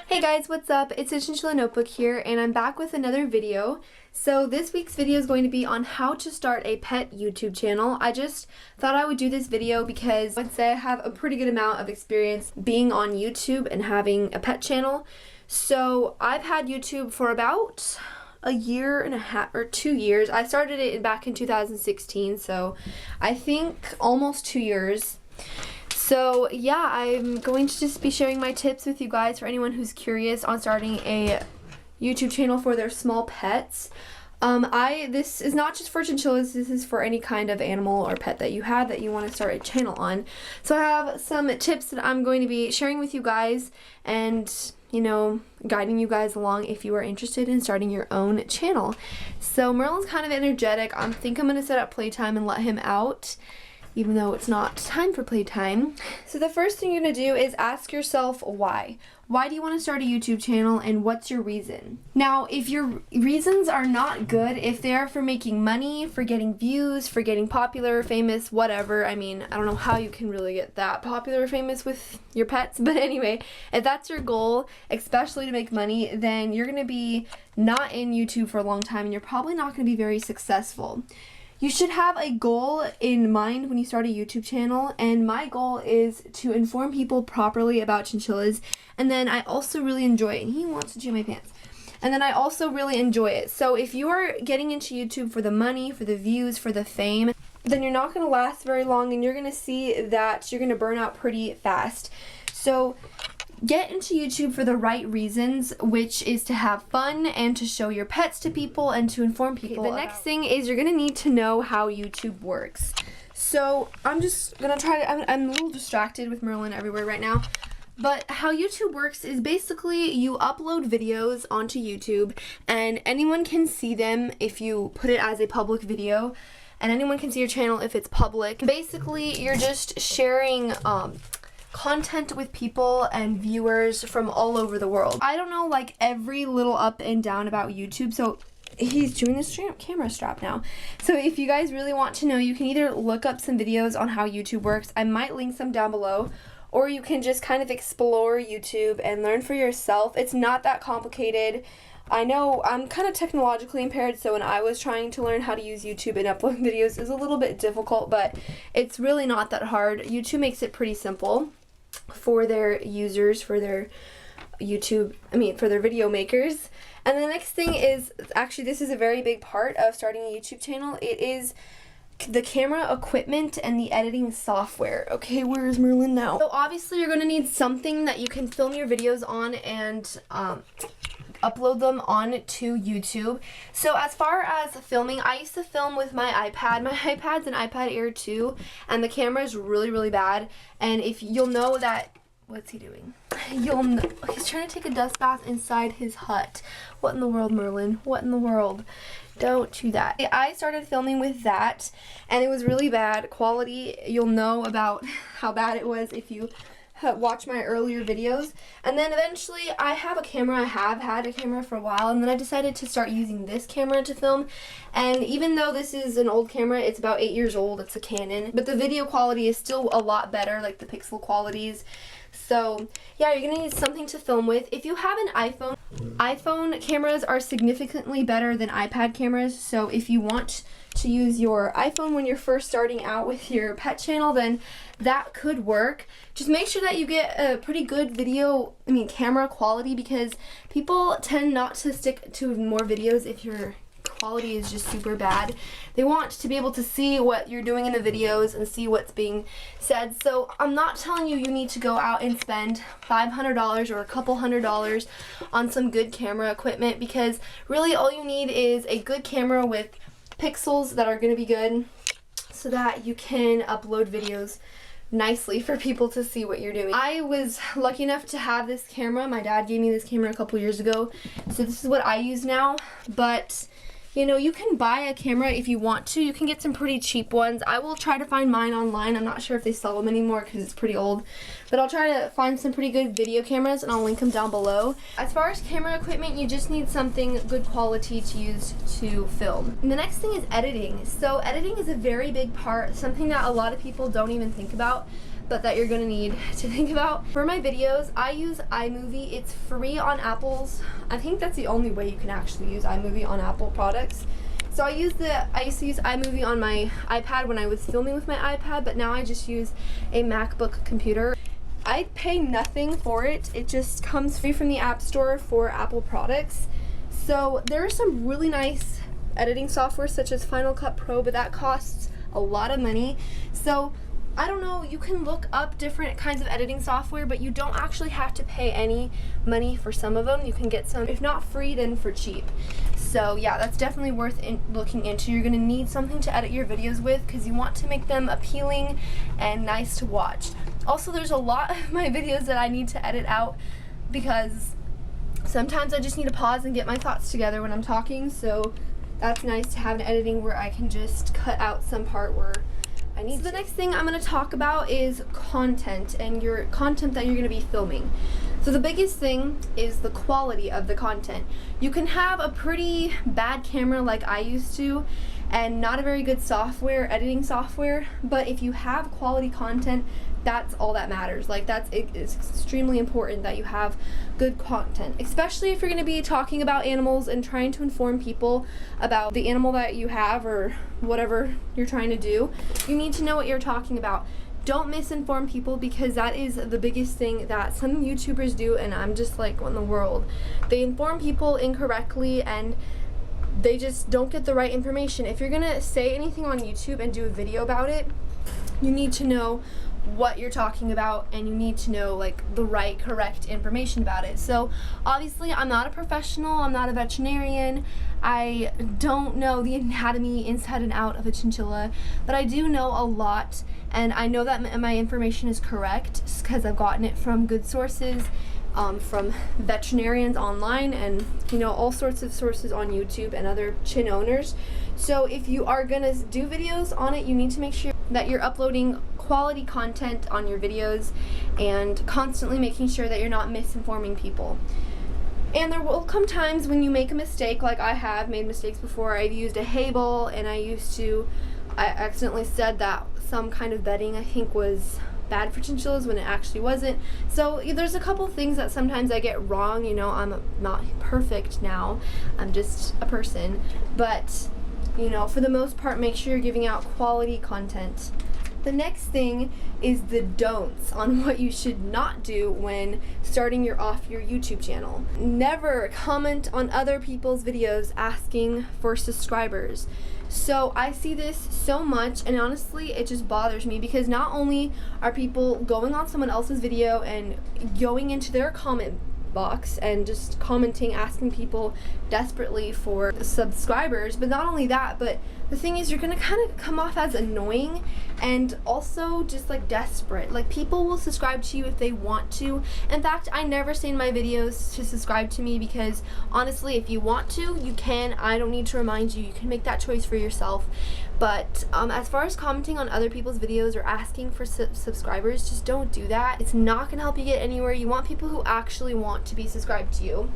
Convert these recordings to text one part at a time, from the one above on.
Hey guys, what's up? It's a Chinchilla notebook here and I'm back with another video. So this week's video is going to be on how to start a pet YouTube channel. I just thought I would do this video because I'd say I have a pretty good amount of experience being on YouTube and having a pet channel. So I've had YouTube for about a year and a half or 2 years. I started it back in 2016, so I think almost 2 years. So yeah, I'm going to just be sharing my tips with you guys for anyone who's curious on starting a YouTube channel for their small pets. This is not just for chinchillas, this is for any kind of animal or pet that you have that you want to start a channel on. So I have some tips that I'm going to be sharing with you guys and, you know, guiding you guys along if you are interested in starting your own channel. So Merlin's kind of energetic. I think I'm going to set up playtime and let him out, even though it's not time for playtime. So the first thing you're going to do is ask yourself why. Why do you want to start a YouTube channel and what's your reason? Now, if your reasons are not good, if they are for making money, for getting views, for getting popular, famous, whatever, I mean, I don't know how you can really get that popular or famous with your pets, but anyway, if that's your goal, especially to make money, then you're going to be not in YouTube for a long time and you're probably not going to be very successful. You should have a goal in mind when you start a YouTube channel, and my goal is to inform people properly about chinchillas, and then I also really enjoy it, and he wants to chew my pants, and then I also really enjoy it. So if you are getting into YouTube for the money, for the views, for the fame, then you're not going to last very long, and you're going to see that you're going to burn out pretty fast. So get into YouTube for the right reasons, which is to have fun and to show your pets to people and to inform people. Okay, the next thing is you're going to need to know how YouTube works. So I'm just going to try to, I'm a little distracted with Merlin everywhere right now. But how YouTube works is basically you upload videos onto YouTube and anyone can see them if you put it as a public video. And anyone can see your channel if it's public. Basically, you're just sharing content with people and viewers from all over the world. I don't know like every little up and down about YouTube, so he's doing this camera strap now. So if you guys really want to know, you can either look up some videos on how YouTube works. I might link some down below, or you can just kind of explore YouTube and learn for yourself. It's not that complicated. I know I'm kind of technologically impaired, so when I was trying to learn how to use YouTube and upload videos, it was a little bit difficult, but it's really not that hard. YouTube makes it pretty simple for their users, for their for their video makers. And the next thing is, actually this is a very big part of starting a YouTube channel. It is the camera equipment and the editing software. Okay, where is Merlin now? So obviously you're going to need something that you can film your videos on and upload them onto YouTube. So as far as filming, I used to film with my iPad. My iPad's an iPad Air 2 and the camera is really, really bad. And if you'll know that, what's he doing? You'll know, he's trying to take a dust bath inside his hut. What in the world, Merlin? What in the world? Don't do that. I started filming with that and it was really bad quality. You'll know about how bad it was if you watch my earlier videos. And then eventually I have a camera. I have had a camera for a while, and then I decided to start using this camera to film. And even though this is an old camera, it's about 8 years old, it's a Canon, but the video quality is still a lot better, like the pixel qualities. So yeah, you're gonna need something to film with. If you have an iPhone cameras are significantly better than iPad cameras. So if you want to use your iPhone when you're first starting out with your pet channel, then that could work. Just make sure that you get a pretty good camera quality, because people tend not to stick to more videos if your quality is just super bad. They want to be able to see what you're doing in the videos and see what's being said. So I'm not telling you need to go out and spend $500 or a couple $100s on some good camera equipment, because really all you need is a good camera with pixels that are going to be good so that you can upload videos nicely for people to see what you're doing. I was lucky enough to have this camera. My dad gave me this camera a couple years ago, so this is what I use now. But you know, you can buy a camera if you want to. You can get some pretty cheap ones. I will try to find mine online. I'm not sure if they sell them anymore because it's pretty old. But I'll try to find some pretty good video cameras and I'll link them down below. As far as camera equipment, you just need something good quality to use to film. And the next thing is editing. So editing is a very big part, something that a lot of people don't even think about. but that you're gonna need to think about. For my videos, I use iMovie. It's free on Apple's. I think that's the only way you can actually use iMovie on Apple products. So I used to use iMovie on my iPad when I was filming with my iPad, but now I just use a MacBook computer. I pay nothing for it. It just comes free from the App Store for Apple products. So there are some really nice editing software such as Final Cut Pro, but that costs a lot of money. So I don't know, you can look up different kinds of editing software, but you don't actually have to pay any money for some of them. You can get some, if not free, then for cheap. So yeah, that's definitely worth looking into. You're gonna need something to edit your videos with because you want to make them appealing and nice to watch. Also, there's a lot of my videos that I need to edit out because sometimes I just need to pause and get my thoughts together when I'm talking, so that's nice to have an editing where I can just cut out some part where I need to. The next thing I'm going to talk about is content and your content that you're going to be filming. So the biggest thing is the quality of the content. You can have a pretty bad camera like I used to and not a very good software, editing software, but if you have quality content, that's all that matters. Like it's extremely important that you have good content, especially if you're going to be talking about animals and trying to inform people about the animal that you have or whatever you're trying to do. You need to know what you're talking about. Don't misinform people because that is the biggest thing that some YouTubers do, and I'm just like, what in the world? They inform people incorrectly and they just don't get the right information. If you're gonna say anything on YouTube and do a video about it, you need to know what you're talking about and you need to know like the right, correct information about it. So obviously I'm not a professional, I'm not a veterinarian, I don't know the anatomy inside and out of a chinchilla, but I do know a lot, and I know that my information is correct because I've gotten it from good sources, from veterinarians online, and you know, all sorts of sources on YouTube and other chin owners. So if you are gonna do videos on it, you need to make sure that you're uploading quality content on your videos and constantly making sure that you're not misinforming people. And there will come times when you make a mistake, like I have made mistakes before. I've used a hay ball and I accidentally said that some kind of bedding I think was bad for chinchillas when it actually wasn't. So there's a couple things that sometimes I get wrong. You know, I'm not perfect now, I'm just a person, but you know, for the most part, make sure you're giving out quality content. The next thing is the don'ts on what you should not do when starting your YouTube channel. Never comment on other people's videos asking for subscribers. So I see this so much, and honestly it just bothers me because not only are people going on someone else's video and going into their comment box and just commenting, asking people desperately for subscribers, but not only that, but the thing is you're gonna kind of come off as annoying and also just like desperate. Like, people will subscribe to you if they want to. In fact, I never say in my videos to subscribe to me because honestly, if you want to, you can. I don't need to remind you. You can make that choice for yourself. But as far as commenting on other people's videos or asking for subscribers, just don't do that. It's not gonna help you get anywhere. You want people who actually want to be subscribed to you.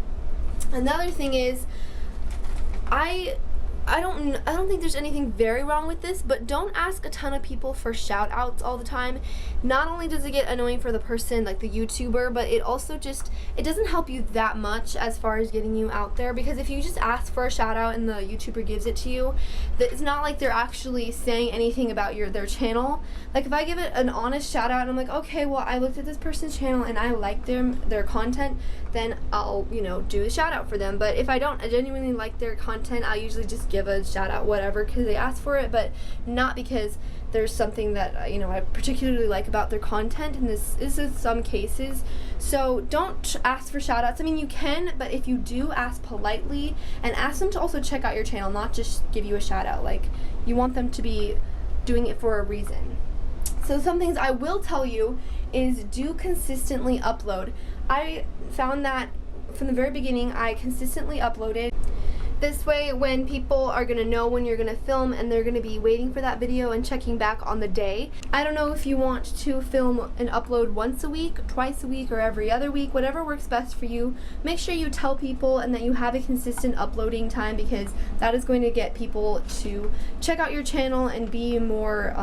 Another thing is, I don't think there's anything very wrong with this, but don't ask a ton of people for shout outs all the time. Not only does it get annoying for the person, like the YouTuber, but it also it doesn't help you that much as far as getting you out there, because if you just ask for a shout out and the YouTuber gives it to you, it's not like they're actually saying anything about their channel. Like, if I give it an honest shout out and I'm like, okay, well, I looked at this person's channel and I like their content, then I'll, you know, do a shout out for them. But if I genuinely like their content, I'll usually just give a shout out, whatever, because they asked for it, but not because there's something that you know, I particularly like about their content, and this is in some cases. So don't ask for shout outs. I mean, you can, but if you do, ask politely and ask them to also check out your channel, not just give you a shout out. Like, you want them to be doing it for a reason. So some things I will tell you is do consistently upload. I found that from the very beginning I consistently uploaded. This way, when people are gonna know when you're gonna film and they're gonna be waiting for that video and checking back on the day. I don't know if you want to film and upload once a week, twice a week, or every other week, whatever works best for you. Make sure you tell people and that you have a consistent uploading time, because that is going to get people to check out your channel and be more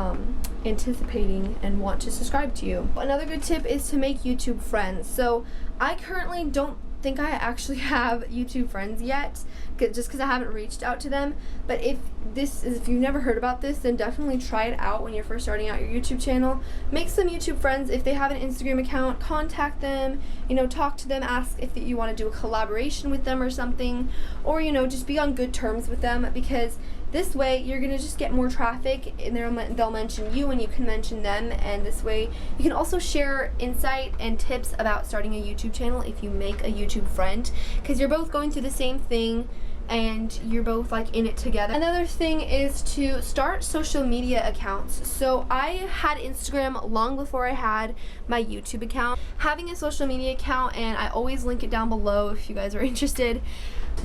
anticipating and want to subscribe to you. Another good tip is to make YouTube friends. So I currently don't think I actually have YouTube friends yet, just because I haven't reached out to them. But if you've never heard about this, then definitely try it out when you're first starting out your YouTube channel. Make some YouTube friends. If they have an Instagram account, contact them, talk to them, ask if you want to do a collaboration with them or something, or just be on good terms with them, because this way you're gonna just get more traffic and they'll mention you and you can mention them, and this way you can also share insight and tips about starting a YouTube channel if you make a YouTube friend, because you're both going through the same thing and you're both like in it together. Another thing is to start social media accounts. So I had Instagram long before I had my YouTube account. Having a social media account, and I always link it down below if you guys are interested,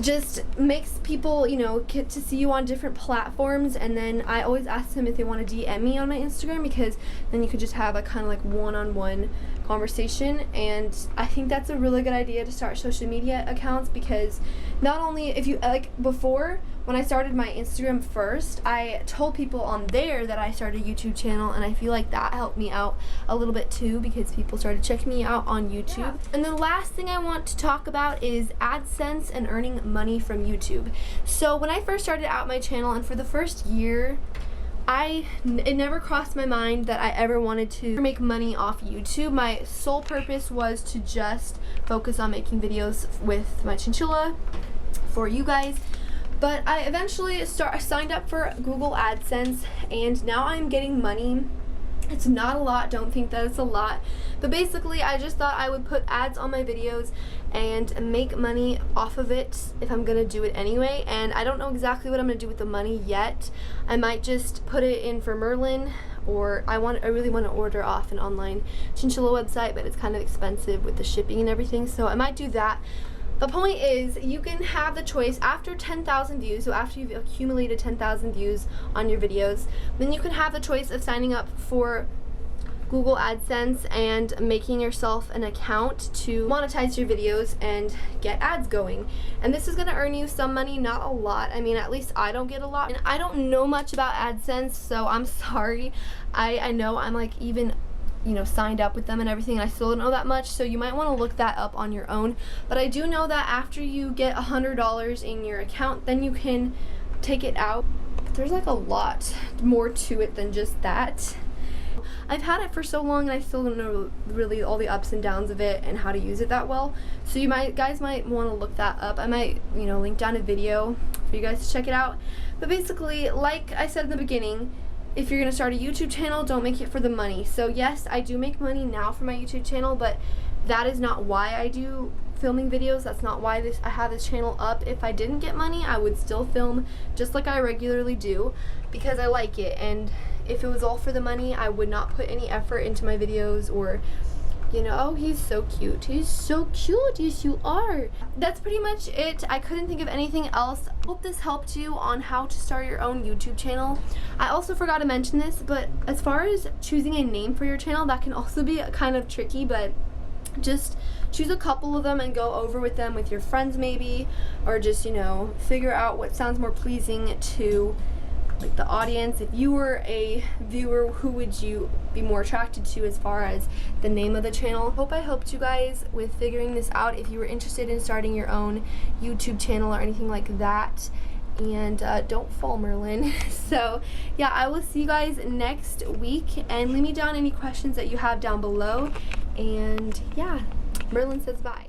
just makes people, get to see you on different platforms. And then I always ask them if they want to DM me on my Instagram, because then you could just have a kind of like one-on-one conversation. And I think that's a really good idea to start social media accounts, because not only if you before, when I started my Instagram first, I told people on there that I started a YouTube channel, and I feel like that helped me out a little bit too, because people started checking me out on YouTube. Yeah. And the last thing I want to talk about is AdSense and earning money from YouTube. So when I first started out my channel, and for the first year, it never crossed my mind that I ever wanted to make money off YouTube. My sole purpose was to just focus on making videos with my chinchilla for you guys. But I eventually signed up for Google AdSense, and now I'm getting money. It's not a lot, don't think that it's a lot, but basically I just thought I would put ads on my videos and make money off of it if I'm gonna do it anyway. And I don't know exactly what I'm gonna do with the money yet. I might just put it in for Merlin, or I really want to order off an online chinchilla website, but it's kind of expensive with the shipping and everything, so I might do that. The point is, you can have the choice after 10,000 views, so after you've accumulated 10,000 views on your videos, then you can have the choice of signing up for Google AdSense and making yourself an account to monetize your videos and get ads going. And this is going to earn you some money, not a lot. I mean, at least I don't get a lot. And I don't know much about AdSense, so I'm sorry. I know I'm like even signed up with them and everything, and I still don't know that much, so you might want to look that up on your own. But I do know that after you get $100 in your account, then you can take it out. But there's like a lot more to it than just that. I've had it for so long and I still don't know really all the ups and downs of it and how to use it that well, so you guys might want to look that up. I might link down a video for you guys to check it out. But basically, like I said in the beginning, if you're going to start a YouTube channel, don't make it for the money. So yes, I do make money now for my YouTube channel, but that is not why I do filming videos. That's not why I have this channel up. If I didn't get money, I would still film just like I regularly do, because I like it. And if it was all for the money, I would not put any effort into my videos, or oh, he's so cute. He's so cute. Yes, you are. That's pretty much it. I couldn't think of anything else. Hope this helped you on how to start your own YouTube channel. I also forgot to mention this, but as far as choosing a name for your channel, that can also be kind of tricky, but just choose a couple of them and go over with them with your friends maybe, or just, figure out what sounds more pleasing to the audience. If you were a viewer, who would you be more attracted to as far as the name of the channel? Hope I helped you guys with figuring this out if you were interested in starting your own YouTube channel or anything like that. And don't fall, Merlin. So yeah, I will see you guys next week, and leave me down any questions that you have down below. And yeah, Merlin says bye.